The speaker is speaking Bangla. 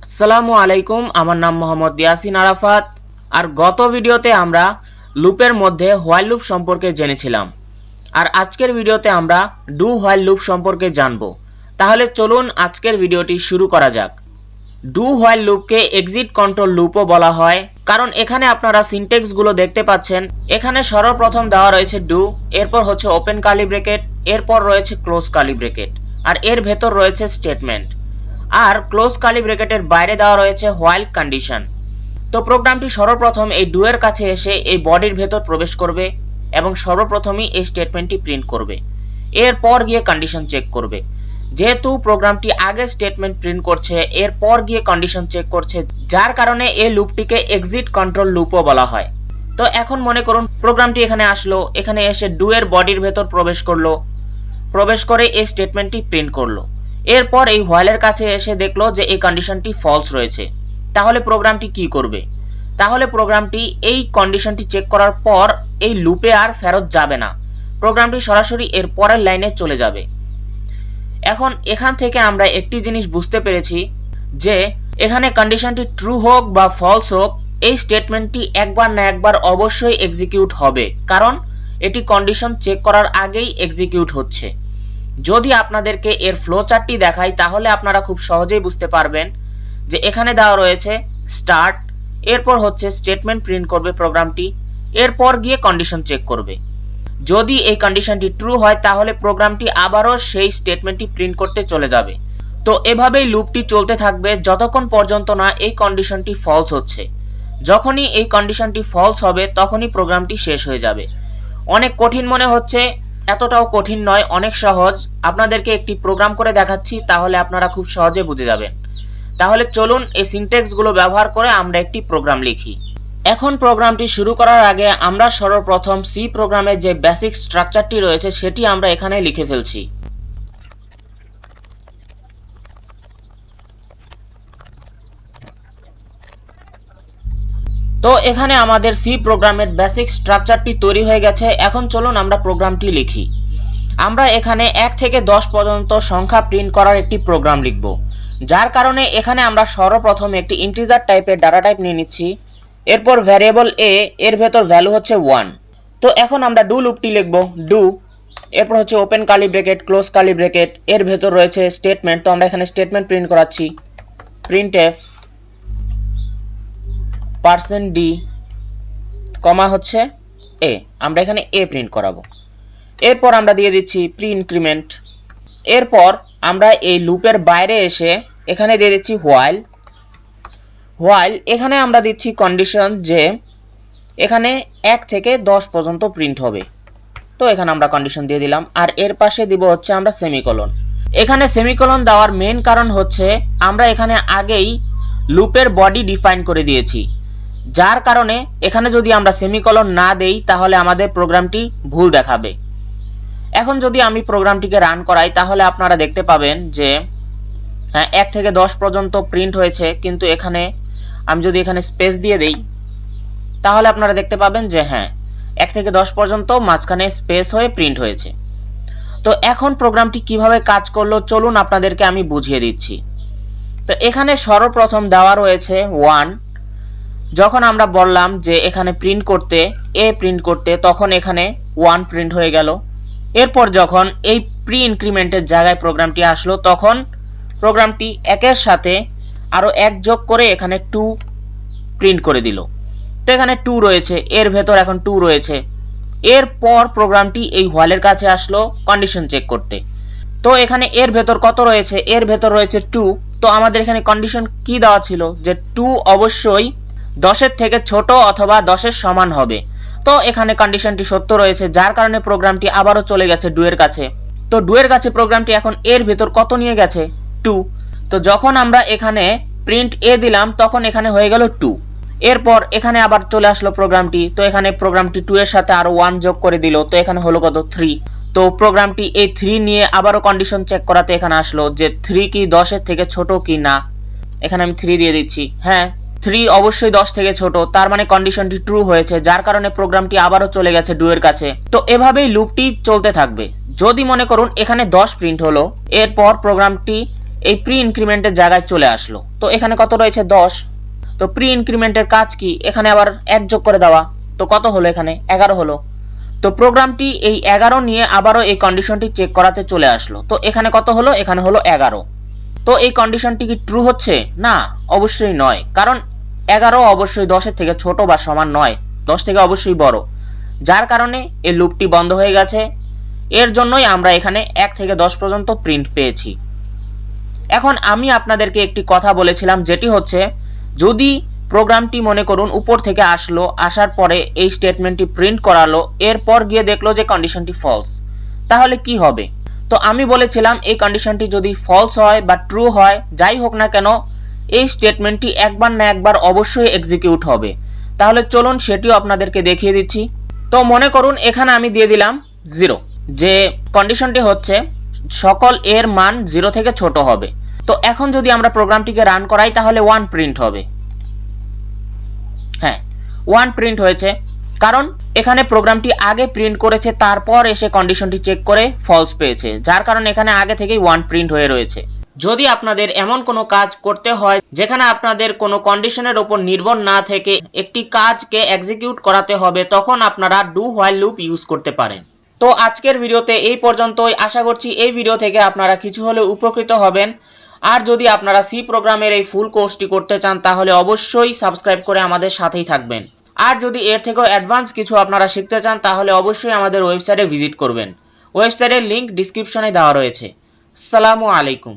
আসসালামু আলাইকুম, আমার নাম মোহাম্মদ ইয়াসিন আরাফাত। আর গত ভিডিওতে আমরা লুপের মধ্যে হোয়াইল লুপ সম্পর্কে জেনেছিলাম, আর আজকের ভিডিওতে আমরা ডু হোয়াইল লুপ সম্পর্কে জানব। তাহলে চলুন আজকের ভিডিওটি শুরু করা যাক। ডু হোয়াইল লুপকে এক্সিট কন্ট্রোল লুপও বলা হয়, কারণ এখানে আপনারা সিনট্যাক্সগুলো দেখতে পাচ্ছেন। এখানে সর্বপ্রথম দেওয়া রয়েছে ডু, এরপর হচ্ছে ওপেন কার্লি ব্র্যাকেট, এরপর রয়েছে ক্লোজ কার্লি ব্র্যাকেট, আর এর ভেতর রয়েছে স্টেটমেন্ট, আর ক্লোজ কার্লি ব্র্যাকেটের বাইরে দেওয়া রয়েছে হোয়াইল কন্ডিশন। তো প্রোগ্রামটি সর্বপ্রথম এই ডু এর কাছে এসে এই বডির ভেতর প্রবেশ করবে এবং সর্বপ্রথমই এই স্টেটমেন্টটি প্রিন্ট করবে। এরপর গিয়ে কন্ডিশন চেক করবে। যেহেতু প্রোগ্রামটি আগে স্টেটমেন্ট প্রিন্ট করছে, এরপর গিয়ে কন্ডিশন চেক করছে, যার কারণে এই লুপটিকে এক্সিট কন্ট্রোল লুপও বলা হয়। তো এখন মনে করুন প্রোগ্রামটি এখানে আসলো, এখানে এসে ডু এর বডির ভেতর প্রবেশ করলো, প্রবেশ করে এই স্টেটমেন্টটি প্রিন্ট করলো। এরপর এই হোয়াইলের কাছে এসে দেখলো যে এই কন্ডিশনটি ফলস রয়েছে। তাহলে প্রোগ্রামটি কি করবে? তাহলে প্রোগ্রামটি এই কন্ডিশনটি চেক করার পর এই লুপে আর ফেরত যাবে না, প্রোগ্রামটি সরাসরি এর পরের লাইনে চলে যাবে। এখন এখান থেকে আমরা একটি জিনিস বুঝতে পেরেছি যে এখানে কন্ডিশনটি ট্রু হোক বা ফলস হোক, এই স্টেটমেন্টটি একবার না একবার অবশ্যই এক্সিকিউট হবে, কারণ এটি কন্ডিশন চেক করার আগেই এক্সিকিউট হচ্ছে। যদি আপনাদেরকে এর ফ্লো চার্টটি দেখাই তাহলে আপনারা খুব সহজেই বুঝতে পারবেন যে এখানে দেওয়া রয়েছে স্টার্ট, এরপর হচ্ছে স্টেটমেন্ট প্রিন্ট করবে প্রোগ্রামটি, এরপর গিয়ে কন্ডিশন চেক করবে। যদি এই কন্ডিশনটি ট্রু হয় তাহলে প্রোগ্রামটি আবারও সেই স্টেটমেন্টটি প্রিন্ট করতে চলে যাবে। তো এভাবেই লুপটি চলতে থাকবে যতক্ষণ পর্যন্ত না এই কন্ডিশনটি ফলস হচ্ছে। যখনই এই কন্ডিশনটি ফলস হবে তখনই প্রোগ্রামটি শেষ হয়ে যাবে। অনেক কঠিন মনে হচ্ছে, এতটাও কঠিন নয়, অনেক সহজ। আপনাদেরকে একটি প্রোগ্রাম করে দেখাচ্ছি, তাহলে আপনারা খুব সহজে বুঝে যাবেন। তাহলে চলুন এই সিনট্যাক্সগুলো ব্যবহার করে আমরা একটি প্রোগ্রাম লিখি। এখন প্রোগ্রামটি শুরু করার আগে আমরা সর্বপ্রথম সি প্রোগ্রামের যে বেসিক স্ট্রাকচারটি রয়েছে সেটি আমরা এখানে লিখে ফেলছি। তো এখানে আমাদের সি প্রোগ্রামের বেসিক স্ট্রাকচারটি তৈরি হয়ে গেছে। এখন চলুন আমরা প্রোগ্রামটি লিখি। আমরা এখানে 1 থেকে 10 পর্যন্ত সংখ্যা প্রিন্ট করার একটি প্রোগ্রাম লিখব, যার কারণে এখানে আমরা সর্বপ্রথম একটি ইন্টিজার টাইপের ডাটা টাইপ নিয়ে নিচ্ছি। এরপর ভ্যারিয়েবল এ, এর ভেতর ভ্যালু হচ্ছে 1। তো এখন আমরা ডু লুপটি লিখব। ডু, এরপর হচ্ছে open curly bracket, close curly bracket, এর ভেতর রয়েছে স্টেটমেন্ট। তো আমরা এখানে স্টেটমেন্ট প্রিন্ট করাচ্ছি, প্রিন্ট এফ %d, কমা হচ্ছে এ, আমরা এখানে এ প্রিন্ট করাবো। এরপর আমরা দিয়ে দিচ্ছি প্রি ইনক্রিমেন্ট। এরপর আমরা এই লুপের বাইরে এসে এখানে দিয়ে দিচ্ছি হোয়াইল। এখানে আমরা দিচ্ছি কন্ডিশন যে এখানে 1 থেকে 10 পর্যন্ত প্রিন্ট হবে। তো এখানে আমরা কন্ডিশন দিয়ে দিলাম, আর এর পাশে দিব হচ্ছে আমরা সেমিকোলন। এখানে সেমিকোলন দেওয়ার মেন কারণ হচ্ছে আমরা এখানে আগেই লুপের বডি ডিফাইন করে দিয়েছি, যার কারণে এখানে যদি আমরা সেমিকোলন না দেই তাহলে আমাদের প্রোগ্রামটি ভুল দেখাবে। এখন যদি আমি প্রোগ্রামটিকে রান করাই তাহলে আপনারা দেখতে পাবেন যে হ্যাঁ 1 থেকে 10 পর্যন্ত প্রিন্ট হয়েছে, কিন্তু এখানে আমি যদি এখানে স্পেস দিয়ে দেই তাহলে আপনারা দেখতে পাবেন যে হ্যাঁ 1 থেকে 10 পর্যন্ত মাঝখানে স্পেস হয়ে প্রিন্ট হয়েছে। তো এখন প্রোগ্রামটি কিভাবে কাজ করলো চলুন আপনাদেরকে আমি বুঝিয়ে দিচ্ছি। তো এখানে সর্বপ্রথম দেওয়া রয়েছে 1। যখন আমরা বললাম যে এখানে প্রিন্ট করতে, এ প্রিন্ট করতে, তখন এখানে 1 প্রিন্ট হয়ে গেল। এরপর যখন এই প্রি ইনক্রিমেন্টের জায়গায় প্রোগ্রামটি আসলো তখন প্রোগ্রামটি একের সাথে আরও 1 যোগ করে এখানে 2 প্রিন্ট করে দিল। তো এখানে 2 রয়েছে, এর ভেতর এখন 2 রয়েছে। এরপর প্রোগ্রামটি এই হোয়াইলের কাছে আসলো কন্ডিশন চেক করতে। তো এখানে এর ভেতর কত রয়েছে? এর ভেতর রয়েছে 2। তো আমাদের এখানে কন্ডিশন কি দেওয়া ছিল যে 2 অবশ্যই 10-এর থেকে ছোট অথবা 10-এর সমান হবে। তো এখানে কন্ডিশনটি সত্য রয়েছে, যার কারণে প্রোগ্রামটি আবারও চলে গেছে ডু এর কাছে। তো ডু এর কাছে প্রোগ্রামটি এখন এর ভেতর কত নিয়ে গেছে? 2। তো যখন আমরা এখানে প্রিন্ট এ দিলাম তখন এখানে হয়ে গেল 2। এরপর এখানে আবার চলে আসলো প্রোগ্রামটি। তো এখানে প্রোগ্রামটি 2 এর সাথে আরো 1 যোগ করে দিল। তো এখানে হলো কত? 3। তো প্রোগ্রামটি এই 3 নিয়ে আবারও কন্ডিশন চেক করাতে এখানে আসলো যে 3 কি 10-এর থেকে ছোট কি না। এখানে আমি 3 দিয়ে দিচ্ছি। হ্যাঁ 3 অবশ্যই 10 থেকে ছোট, তার মানে কন্ডিশনটি ট্রু হয়েছে, যার কারণে প্রোগ্রামটি আবারও চলে গেছে ডু এর কাছে। তো এভাবেই লুপটি চলতে থাকবে। যদি মনে করুন এখানে 10 প্রিন্ট হলো, এরপর প্রোগ্রামটি এই প্রি ইনক্রিমেন্টের জায়গায় চলে আসলো। তো এখানে কত রয়েছে 10। তো প্রি ইনক্রিমেন্টের কাজ কি, এখানে আবার 1 যোগ করে দেওয়া। তো কত হলো, এখানে 11 হলো। তো প্রোগ্রামটি এই 11 নিয়ে আবারও এই কন্ডিশনটি চেক করাতে চলে আসলো। তো এখানে কত হলো, এখানে হলো 11। তো এই কন্ডিশনটি কি ট্রু হচ্ছে? না, অবশ্যই নয়, কারণ 11 অবশ্যই 10-এর থেকে ছোট বা সমান নয়, 10 থেকে অবশ্যই বড়, যার কারণে এই লুপটি বন্ধ হয়ে গেছে। এর জন্যই আমরা এখানে 1 থেকে 10 পর্যন্ত প্রিন্ট পেয়েছি। এখন আমি আপনাদেরকে একটি কথা বলেছিলাম, যেটি হচ্ছে যদি প্রোগ্রামটি মনে করুন উপর থেকে আসলো, আসার পরে এই স্টেটমেন্টটি প্রিন্ট করালো, এরপর গিয়ে দেখলো যে কন্ডিশনটি ফলস, তাহলে কি হবে? তো আমি বলেছিলাম এই কন্ডিশনটি যদি ফলস হয় বা ট্রু হয়, যাই হোক না কেন, এই স্টেটমেন্টটি একবার না একবার অবশ্যই এক্সিকিউট হবে। তাহলে চলুন সেটিও আপনাদেরকে দেখিয়ে দিচ্ছি। তো মনে করুন এখানে আমি দিয়ে দিলাম 0, যে কন্ডিশনটি হচ্ছে সকল এর মান 0 থেকে ছোট হবে। তো এখন যদি আমরা প্রোগ্রামটিকে রান করাই তাহলে 1 প্রিন্ট হবে। হ্যাঁ, 1 প্রিন্ট হয়েছে, কারণ এখানে প্রোগ্রামটি আগে প্রিন্ট করেছে, তারপর এসে কন্ডিশনটি চেক করে ফলস পেয়েছে, যার কারণে এখানে আগে থেকেই 1 প্রিন্ট হয়ে রয়েছে। যদি আপনাদের এমন কোনো কাজ করতে হয় যেখানে আপনাদের কোনো কন্ডিশনের উপর নির্ভর না থেকে একটি কাজকে এক্সিকিউট করাতে হবে, তখন আপনারা ডু হোয়াইল লুপ ইউজ করতে পারেন। তো আজকের ভিডিওতে এই পর্যন্তই। আশা করছি এই ভিডিও থেকে আপনারা কিছু হলেও উপকৃত হবেন। আর যদি আপনারা সি প্রোগ্রামের এই ফুল কোর্সটি করতে চান তাহলে অবশ্যই সাবস্ক্রাইব করে আমাদের সাথেই থাকবেন। আর যদি এর থেকেও অ্যাডভান্স কিছু আপনারা শিখতে চান তাহলে অবশ্যই আমাদের ওয়েবসাইটে ভিজিট করবেন। ওয়েবসাইটের লিংক ডিসক্রিপশনে দেওয়া রয়েছে। আসসালামু আলাইকুম।